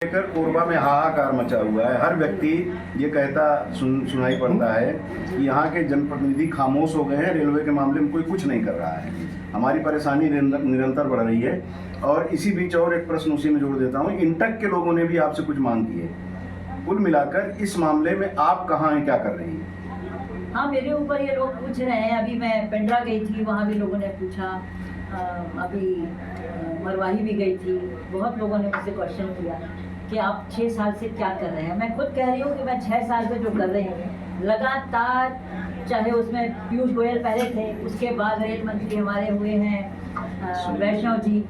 लेकर कोरबा में हाहाकार मचा हुआ है। हर व्यक्ति ये कहता सुनाई पड़ता है कि यहाँ के जनप्रतिनिधि खामोश हो गए हैं, रेलवे के मामले में कोई कुछ नहीं कर रहा है। हमारी परेशानी निरंतर बढ़ रही है। और इसी बीच और एक प्रश्न उसी में जोड़ देता हूँ, इंटक के लोगों ने भी आपसे कुछ मांग की है। कुल मिलाकर इस मामले में आप कहाँ हैं, क्या कर रही हैं? हाँ, मेरे ऊपर ये लोग पूछ रहे हैं। अभी मैं पेंड्रा गई थी, वहाँ भी लोगों ने पूछा। अभी मरवाही भी गई थी, बहुत लोगों ने मुझसे क्वेश्चन किया कि आप 6 साल से क्या कर रहे हैं। मैं खुद कह रही हूँ कि मैं 6 साल से जो कर रही हूँ लगातार, चाहे उसमें पीयूष गोयल पहले थे, उसके बाद रेल मंत्री हमारे हुए हैं वैष्णव जी,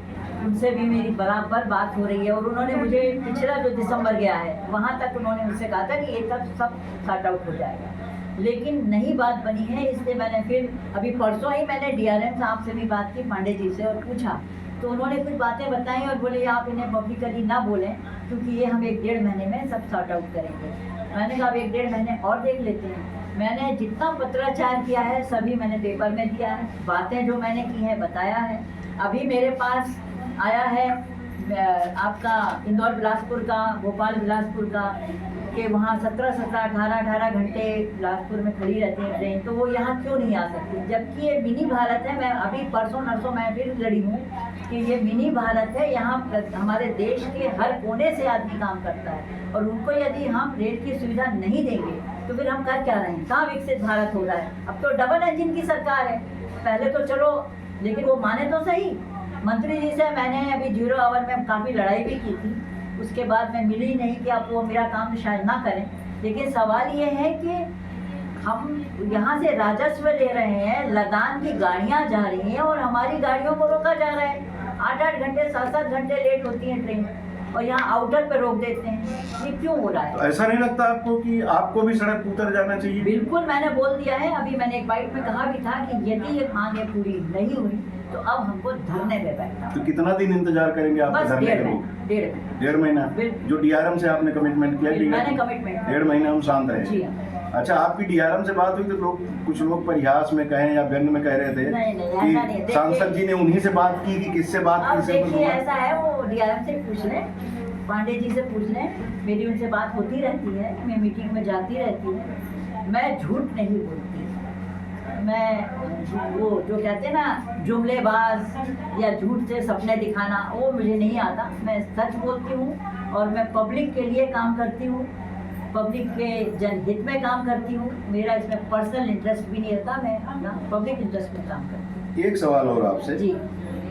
उनसे भी मेरी बराबर बात हो रही है। और उन्होंने मुझे पिछला जो दिसंबर गया है वहाँ तक उन्होंने मुझसे कहा था कि ये सब सॉर्ट आउट हो जाएगा, लेकिन नहीं बात बनी है। इसलिए मैंने फिर अभी परसों ही मैंने डीआरएम साहब से भी बात की, पांडे जी से, और पूछा तो उन्होंने कुछ बातें बताई और बोले आप इन्हें पब्लिकली ना बोलें क्योंकि ये हम 1-1.5 महीने में सब सॉर्ट आउट करेंगे। मैंने कहा अब 1-1.5 महीने और देख लेते हैं। मैंने जितना पत्राचार किया है सभी मैंने पेपर में दिया है, बातें जो मैंने की हैं बताया है। अभी मेरे पास आया है आपका इंदौर बिलासपुर का, भोपाल बिलासपुर का, कि वहाँ 17-18 घंटे बिलासपुर में खड़ी रहती है ट्रेन, तो वो यहाँ क्यों नहीं आ सकती, जबकि ये मिनी भारत है। मैं अभी परसों नरसों मैं फिर लड़ी हूँ कि ये मिनी भारत है, यहाँ हमारे देश के हर कोने से आदमी काम करता है। और उनको यदि हम रेल की सुविधा नहीं देंगे तो फिर हम कर क्या रहे हैं, कहाँ विकसित भारत हो रहा है। अब तो डबल इंजन की सरकार है, पहले तो चलो, लेकिन वो माने तो सही। मंत्री जी से मैंने अभी 0 आवर में काफ़ी लड़ाई भी की थी, उसके बाद मैं मिली नहीं कि आप वो मेरा काम शायद ना करें। लेकिन सवाल ये है कि हम यहाँ से राजस्व ले रहे हैं, लदान की गाड़ियाँ जा रही हैं और हमारी गाड़ियों को रोका जा रहा है। 8-8 घंटे 7-7 घंटे लेट होती हैं ट्रेन, और यहाँ आउटर पे रोक देते हैं। ये क्यों हो रहा है? तो ऐसा नहीं लगता आपको कि आपको भी सड़क पर उतर जाना चाहिए? बिल्कुल, मैंने बोल दिया है। अभी मैंने एक बाइट में कहा भी था कि यदि ये मांगें पूरी नहीं हुई तो अब हमको धरने पे बैठना। तो कितना दिन इंतजार करेंगे आप धरने के लोग? 1.5 महीना। जो डीआरएम से आपने कमिटमेंट किया, मैंने कमिटमेंट 1.5 महीना हम शांत रहे। जी हाँ। अच्छा, आपकी डीआरएम से बात हुई तो कुछ लोग परिहास में कहें या व्यंग में कह रहे थे नहीं, कि सांसद जी ने उन्हीं से बात की कि किससे बात की? देखिए ऐसा है, वो डीआरएम से पूछ लें, पांडे जी से पूछ लें, मेरी उनसे बात होती रहती है, मैं मीटिंग में जाती रहती हूँ। मैं झूठ नहीं बोलती, मैं वो जो कहते हैं ना जुमलेबाज या झूठ से सपने दिखाना, वो मुझे नहीं आता। मैं सच बोलती हूँ और मैं पब्लिक के लिए काम करती हूँ, पब्लिक के जनहित में काम करती हूँ। मेरा इसमें पर्सनल इंटरेस्ट भी नहीं रहता, मैं अपना पब्लिक इंटरेस्ट में काम करती हूँ। एक सवाल और आपसे जी,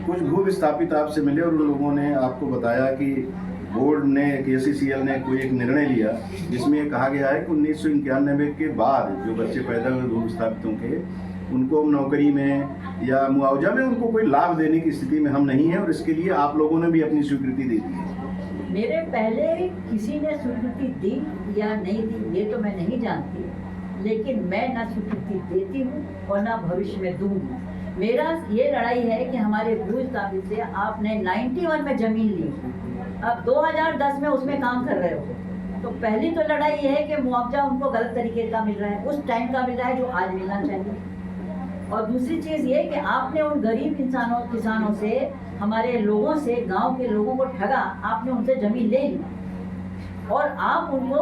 कुछ भू विस्थापित आपसे मिले और उन लोगों ने आपको बताया कि बोर्ड ने, KCCL ने कोई एक निर्णय लिया जिसमें ये कहा गया है कि 1991 के बाद जो बच्चे पैदा हुए भू विस्थापितों के, उनको नौकरी में या मुआवजा में उनको कोई लाभ देने की स्थिति में हम नहीं हैं, और इसके लिए आप लोगों ने भी अपनी स्वीकृति दे दी है। मेरे पहले किसी ने स्वीकृति दी या नहीं दी ये तो मैं नहीं जानती, लेकिन मैं ना स्वीकृति देती हूँ और ना भविष्य में दूंगी। मेरा ये लड़ाई है कि हमारे भू विस्थापित से आपने 91 में जमीन ली, अब 2010 में उसमें काम कर रहे हो, तो पहली तो लड़ाई ये है कि मुआवजा उनको गलत तरीके का मिल रहा है, उस टाइम का मिल रहा है जो आज मिलना चाहिए। और दूसरी चीज़ ये कि आपने उन गरीब किसानों से, हमारे लोगों से, गांव के लोगों को ठगा, आपने उनसे जमीन ले ली और आप उनको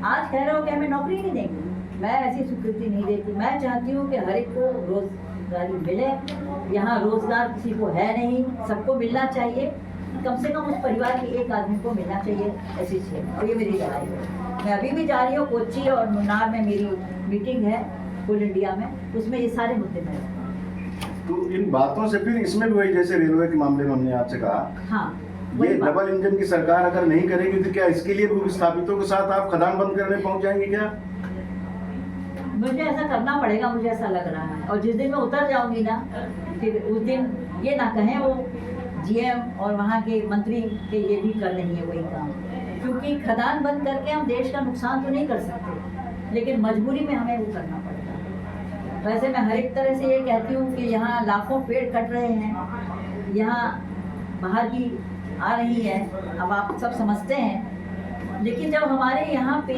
आज कह रहे हो कि हमें नौकरी नहीं देंगे। मैं ऐसी स्वीकृति नहीं देती। मैं चाहती हूँ कि हर एक को रोजगारी मिले। यहाँ रोजगार किसी को है नहीं, सबको मिलना चाहिए, कम से कम उस परिवार के एक आदमी को मिलना चाहिए, ऐसी चीज़। और ये मेरी लड़ाई है। मैं अभी भी जा रही हूँ, कोच्चि और मुन्नार में मेरी मीटिंग है फुल इंडिया में, उसमें ये सारे मुद्दे में। तो इन बातों से फिर इसमें भी वही, जैसे रेलवे के मामले में हमने आपसे कहा, हाँ, ये डबल इंजन की सरकार अगर नहीं करेगी तो क्या इसके लिए भू विस्थापितों के साथ आप खदान बंद करने पहुंच जाएंगे क्या? मुझे ऐसा करना पड़ेगा, मुझे ऐसा लग रहा है। और जिस दिन मैं उतर जाऊंगी ना, फिर उस दिन ये ना कहें वो GM और वहाँ के मंत्री के ये भी कर रही है वही काम, क्योंकि खदान बंद करके हम देश का नुकसान तो नहीं कर सकते, लेकिन मजबूरी में हमें वो करना पड़ेगा। वैसे मैं हर एक तरह से ये कहती हूँ कि यहाँ लाखों पेड़ कट रहे हैं, यहाँ बाहर की आ रही है, अब आप सब समझते हैं, लेकिन जब हमारे यहाँ पे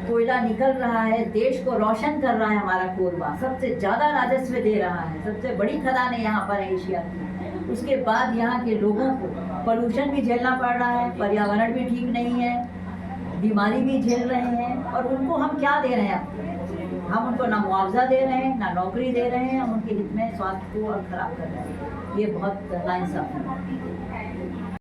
कोयला निकल रहा है, देश को रोशन कर रहा है, हमारा कोरबा सबसे ज़्यादा राजस्व दे रहा है, सबसे बड़ी खदान है यहाँ पर एशिया की, उसके बाद यहाँ के लोगों को पोल्यूशन भी झेलना पड़ रहा है, पर्यावरण भी ठीक नहीं है, बीमारी भी झेल रहे हैं, और उनको हम क्या दे रहे हैं? हम उनको ना मुआवजा दे रहे हैं, ना नौकरी दे रहे हैं, हम उनके हित में स्वास्थ्य को और खराब कर रहे हैं। ये बहुत नाइंसाफ़ी है।